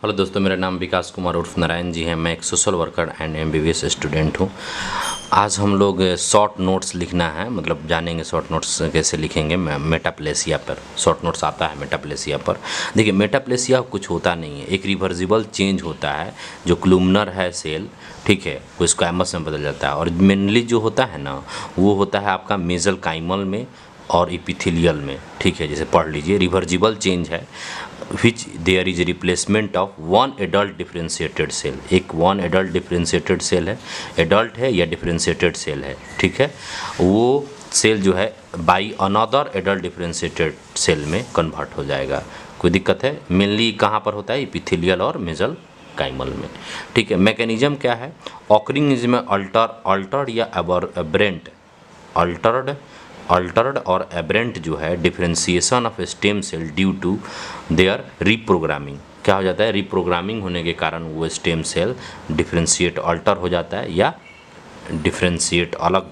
Hello दोस्तों, मेरा नाम विकास कुमार उर्फ नारायण जी है। मैं एक social worker and MBBS student हूँ। आज हम लोग शॉर्ट नोट्स लिखना है, मतलब जानेंगे शॉर्ट नोट्स कैसे लिखेंगे मेटाप्लेसिया पर। शॉर्ट नोट्स आता है मेटाप्लेसिया पर। देखिए, मेटाप्लेसिया कुछ होता नहीं है, एक रिवर्सिबल चेंज होता है। जो क्लूमनर है सेल, ठीक है, वो स्क्वैमस में बदल जाता है। और मेनली जो होता है ना, वो होता है आपका मेसेंकाइमल में और इपिथेलियल में, ठीक है। जैसे पढ़ लीजिए, रिवर्सिबल चेंज है which there is replacement of one adult differentiated cell। एक one adult differentiated cell है, adult है या differentiated cell है, ठीक है। वो सेल जो है by another adult differentiated cell में कन्वर्ट हो जाएगा। कोई दिक्कत है? मेनली कहाँ पर होता है? इपिथेलियल और मेजल काइमल में, ठीक है। मैकेनिज्म क्या है? ऑकरिंग इज में अल्टर्ड या एबरेंट, अल्टर्ड और एबरेंट जो है differentiation of stem cell due to their reprogramming. क्या हो जाता है? रिप्रोग्रामिंग होने के कारण वो स्टेम सेल डिफरेंशिएट अल्टर हो जाता है या डिफरेंशिएट अलग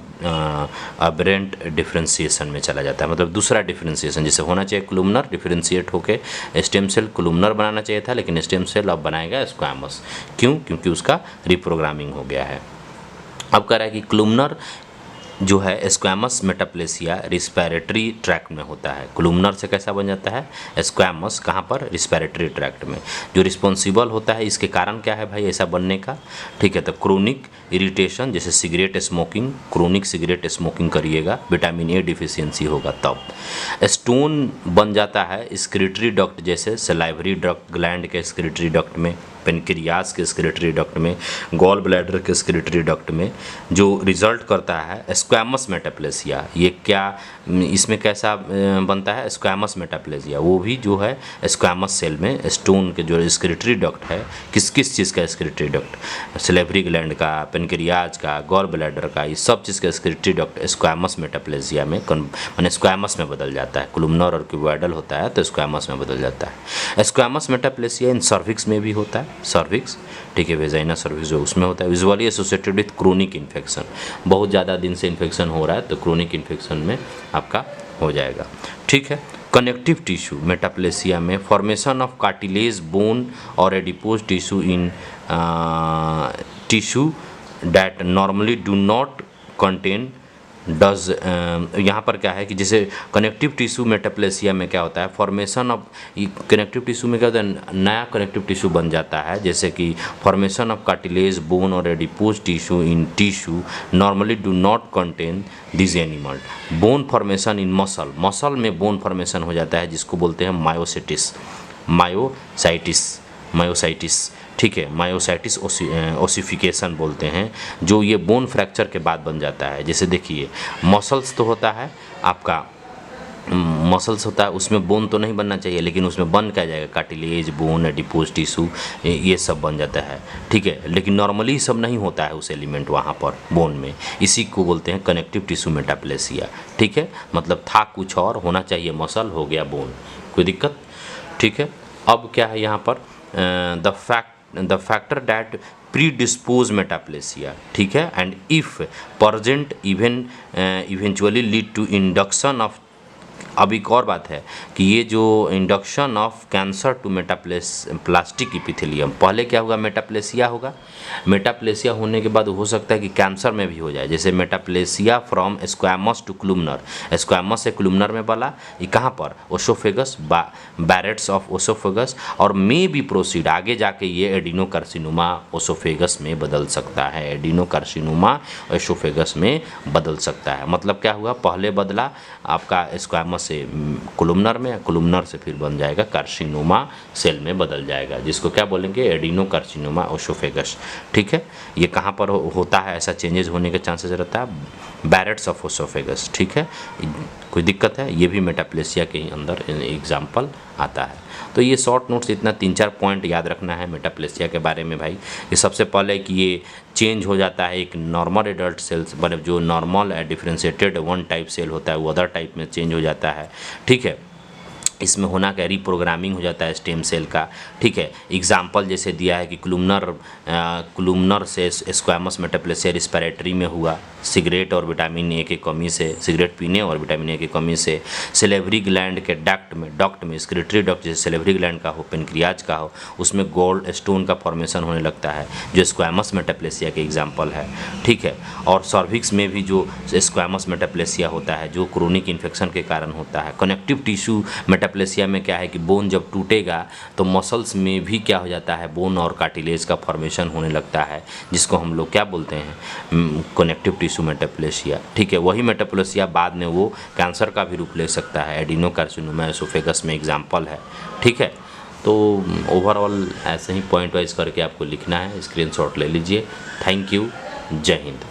एबरेंट डिफरेंशिएशन में चला जाता है। मतलब दूसरा डिफरेंशिएशन जैसे होना चाहिए क्लूमनर, डिफरेंशिएट होके स्टेम सेल क्लूमनर बनाना चाहिए था, लेकिन स्टेम सेल अब बनाएगा स्क्वैमस। क्यों? क्योंकि उसका रिप्रोग्रामिंग हो गया है। अब कह रहा है कि क्लूमनर जो है स्क्वैमस मेटाप्लेसिया रिस्पिरेटरी ट्रैक्ट में होता है। क्लूमनर से कैसा बन जाता है? स्क्वैमस। कहाँ पर? रिस्पिरेटरी ट्रैक्ट में। जो रिस्पॉन्सिबल होता है, इसके कारण क्या है भाई ऐसा बनने का? ठीक है, तो क्रोनिक इरिटेशन, जैसे cigarette smoking, chronic cigarette smoking करिएगा, विटामिन ए डिफिशियंसी होगा तब। स्टोन बन जाता है स्क्रिटरी डक्ट, जैसे सलाइवरी डक्ट ग्लैंड के स्क्रिटरी डक्ट में, पेनक्रियास के स्क्रिटरी डक्ट में, गॉल ब्लैडर के स्क्रिटरी डक्ट में, जो रिजल्ट करता है स्क्वैमस मेटाप्लेसिया। ये क्या इसमें कैसा बनता है? स्क्वैमस मेटाप्लेसिया। वो भी जो है स्क्वैमस सेल में स्टोन के जो स्क्रिटरी डक्ट है, किस किस चीज़ का स्क्रिटरी डक्ट? सलेवरी ग्लैंड का, पेनक्रियाज का, गॉल ब्लैडर का, ये सब चीज़ का स्क्रिटरी डक्ट स्क्वैमस मेटाप्लेसिया में माने स्क्वैमस में बदल जाता है। क्लूमनर और क्यूबॉइडल होता है तो स्क्वैमस में बदल जाता है। स्क्वैमस मेटाप्लेसिया इन सर्विक्स में भी होता है, सर्विक्स, ठीक है, वेजाइना सर्विक्स जो उसमें होता है। Visually associated with chronic infection, बहुत ज़्यादा दिन से इन्फेक्शन हो रहा है तो क्रोनिक इन्फेक्शन में आपका हो जाएगा, ठीक है। कनेक्टिव टिश्यू मेटाप्लेसिया में फॉर्मेशन ऑफ कार्टिलेज, बोन और adipose tissue in tissue that normally do not contain does. यहाँ पर क्या है कि जैसे कनेक्टिव टिश्यू मेटाप्लेसिया में क्या होता है? फॉर्मेशन ऑफ, कनेक्टिव टिश्यू में क्या होता है? नया कनेक्टिव टिश्यू बन जाता है, जैसे कि फॉर्मेशन ऑफ कार्टिलेज, बोन और adipose tissue in tissue normally do not contain this animal. Bone formation in muscle, muscle में बोन फॉर्मेशन हो जाता है, जिसको बोलते हैं मायोसिटिस, मायोसाइटिस, ठीक है। मायोसाइटिस ओसिफिकेशन बोलते हैं, जो ये बोन फ्रैक्चर के बाद बन जाता है। जैसे देखिए, मसल्स तो होता है आपका, मसल्स होता है, उसमें बोन तो नहीं बनना चाहिए, लेकिन उसमें बन क्या जाएगा? कार्टिलेज, बोन, एडिपोज टिश्यू, ये सब बन जाता है, ठीक है। लेकिन नॉर्मली सब नहीं होता है उस एलिमेंट वहाँ पर बोन में, इसी को बोलते हैं कनेक्टिव टिश्यू मेटाप्लेसिया, ठीक है। मतलब था कुछ और, होना चाहिए मसल, हो गया बोन, कोई दिक्कत, ठीक है। अब क्या है यहाँ पर? The factor that predispose metaplasia, ठीक है, and if persistent eventually lead to induction of. अब एक और बात है कि ये जो induction of cancer to plastic epithelium, पहले क्या होगा? मेटाप्लेसिया होगा। मेटाप्लेसिया होने के बाद हो सकता है कि कैंसर में भी हो जाए, जैसे मेटाप्लेसिया फ्रॉम स्क्वैमस टू क्लूमनर, स्क्वैमस से क्लूमनर में बला, ये कहाँ पर? ओसोफेगस, बैरेट्स ऑफ ओसोफेगस, और मे भी प्रोसीड, आगे जाके ये एडिनोकार्सिनोमा ओसोफेगस में बदल सकता है, एडिनोकार्सिनोमा ओसोफेगस में बदल सकता है। मतलब क्या हुआ? पहले बदला आपका स्क्वैमस से कोलुमनर में, कोलुमनर से फिर बन जाएगा कार्सिनोमा सेल में बदल जाएगा, जिसको क्या बोलेंगे? एडिनोकार्सिनोमा ओसोफेगस, ठीक है। ये कहाँ पर होता है ऐसा चेंजेस होने के चांसेस रहता है? बैरेट्स ऑफ ओसोफेगस, ठीक है। कोई दिक्कत है? ये भी मेटाप्लेसिया के ही अंदर एग्जाम्पल आता है। तो ये शॉर्ट नोट्स इतना 3-4 पॉइंट याद रखना है मेटाप्लेसिया के बारे में भाई। ये सबसे पहले कि ये चेंज हो जाता है, एक नॉर्मल एडल्ट सेल्स, मतलब जो normal differentiated one type cell होता है वो अदर टाइप में चेंज हो जाता है, ठीक है। इसमें होना क्या, रीप्रोग्रामिंग हो जाता है स्टेम सेल का। ठीक है, एग्जाम्पल जैसे दिया है कि क्लूमनर से स्क्वैमस मेटाप्लेसिया रिस्पिरेटरी में हुआ, सिगरेट और विटामिन ए की कमी से, सिगरेट पीने और विटामिन ए की कमी से। सेलेवरी ग्लैंड के डक्ट में स्क्रिटरी डक्ट जैसे सेलेवरी ग्लैंड का हो, पेनक्रियाज का हो, उसमें गोल्ड स्टोन का फॉर्मेशन होने लगता है, जो स्क्वैमस मेटाप्लेसिया के एग्जाम्पल है। ठीक है, और सर्विक्स में भी जो स्क्वैमस मेटाप्लेसिया होता है जो क्रोनिक इन्फेक्शन के कारण होता है। कनेक्टिव टिश्यू मेटाप्लेसिया में क्या है कि बोन जब टूटेगा तो मसल्स में भी क्या हो जाता है, बोन और कार्टिलेज का फॉर्मेशन होने लगता है, जिसको हम लोग क्या बोलते हैं, कनेक्टिव टिश्यू मेटाप्लेसिया। ठीक है, वही मेटाप्लेसिया बाद में वो कैंसर का भी रूप ले सकता है, एडिनोकार्सिनोमा एसोफेगस में एग्जाम्पल है। ठीक है, तो ओवरऑल ऐसे ही पॉइंट वाइज करके आपको लिखना है, स्क्रीनशॉट ले लीजिए। थैंक यू, जय हिंद।